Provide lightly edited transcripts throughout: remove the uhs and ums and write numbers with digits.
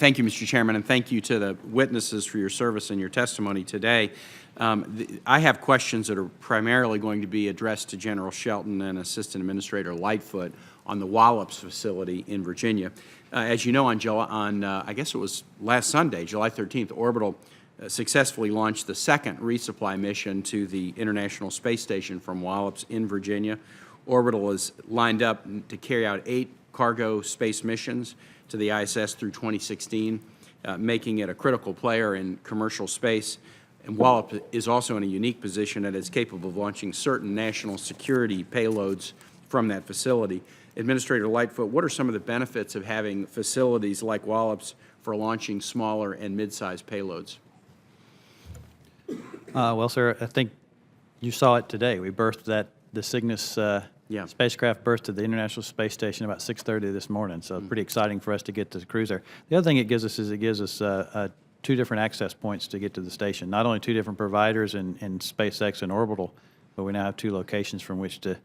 Thank you, Mr. Chairman, and thank you to the witnesses for your service and your testimony today. I have questions that are primarily going to be addressed to General Shelton and Assistant Administrator Lightfoot on the Wallops facility in Virginia. As you know, I guess it was last Sunday, July 13th, Orbital successfully launched the second resupply mission to the International Space Station from Wallops in Virginia. Orbital is lined up to carry out 8 cargo space missions to the ISS through 2016, making it a critical player in commercial space. And Wallops is also in a unique position that is capable of launching certain national security payloads from that facility. Administrator Lightfoot, what are some of the benefits of having facilities like Wallops for launching smaller and mid-sized payloads? Well, sir, I think you saw it today. We berthed the Cygnus spacecraft berthed the International Space Station about 6:30 this morning, so pretty exciting for us to get to the cruise there. The other thing it gives us is it gives us 2 different access points to get to the station. Not only 2 different providers in SpaceX and Orbital, but we now have 2 locations from which to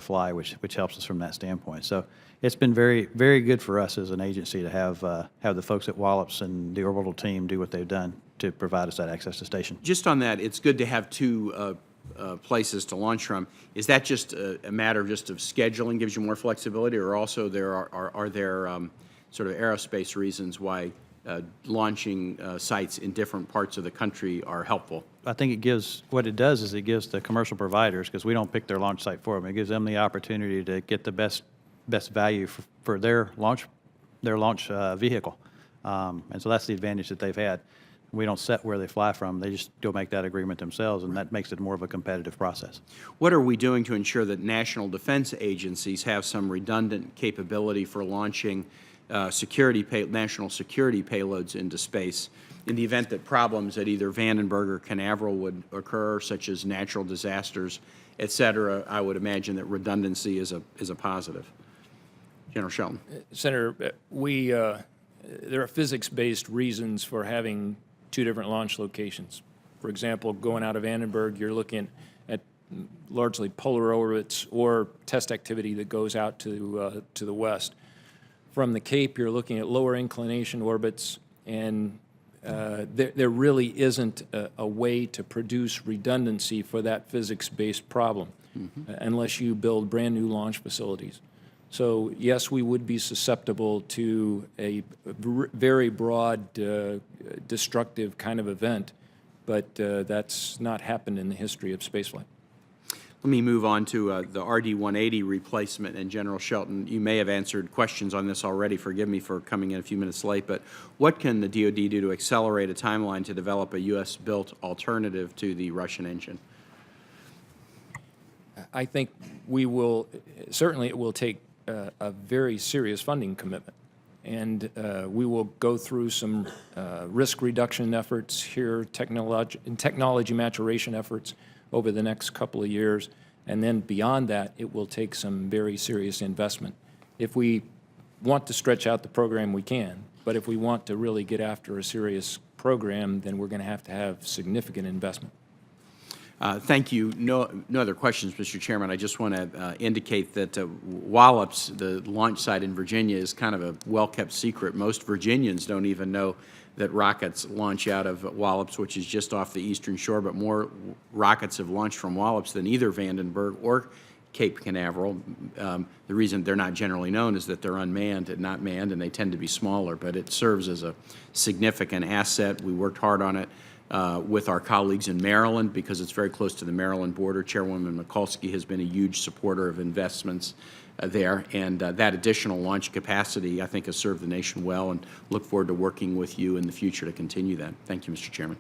fly, which helps us from that standpoint. So it's been very, very good for us as an agency to have the folks at Wallops and the Orbital team do what they've done to provide us that access to station. Just on that, it's good to have 2 places to launch from. Is that just a matter of scheduling, gives you more flexibility, or also are there sort of aerospace reasons why launching sites in different parts of the country are helpful? I think it gives, what it does is it gives the commercial providers, because we don't pick their launch site for them, it gives them the opportunity to get the best value for their launch vehicle. And so that's the advantage that they've had. We don't set where they fly from. They just go make that agreement themselves, and that makes it more of a competitive process. What are we doing to ensure that national defense agencies have some redundant capability for launching national security payloads into space in the event that problems at either Vandenberg or Canaveral would occur, such as natural disasters, et cetera? I would imagine that redundancy is a positive. General Shelton. Senator, there are physics-based reasons for having 2 different launch locations. For example, going out of Vandenberg, you're looking at largely polar orbits or test activity that goes out to the west. From the Cape, you're looking at lower inclination orbits, and there really isn't a way to produce redundancy for that physics-based problem unless you build brand new launch facilities. So yes, we would be susceptible to a very broad, destructive kind of event, but that's not happened in the history of spaceflight. Let me move on to the RD-180 replacement. And General Shelton, you may have answered questions on this already. Forgive me for coming in a few minutes late, but what can the DoD do to accelerate a timeline to develop a U.S.-built alternative to the Russian engine? I think certainly it will take a very serious funding commitment. And we will go through some risk reduction efforts here, technology maturation efforts over the next couple of years. And then beyond that, it will take some very serious investment. If we want to stretch out the program, we can. But if we want to really get after a serious program, then we're going to have significant investment. Thank you. No other questions, Mr. Chairman. I just want to indicate that Wallops, the launch site in Virginia, is kind of a well-kept secret. Most Virginians don't even know that rockets launch out of Wallops, which is just off the eastern shore, but more rockets have launched from Wallops than either Vandenberg or Cape Canaveral. The reason they're not generally known is that they're unmanned and not manned, and they tend to be smaller, but it serves as a significant asset. We worked hard on it with our colleagues in Maryland because it's very close to the Maryland border. Chairwoman Mikulski has been a huge supporter of investments there, and that additional launch capacity, I think, has served the nation well, and look forward to working with you in the future to continue that. Thank you, Mr. Chairman.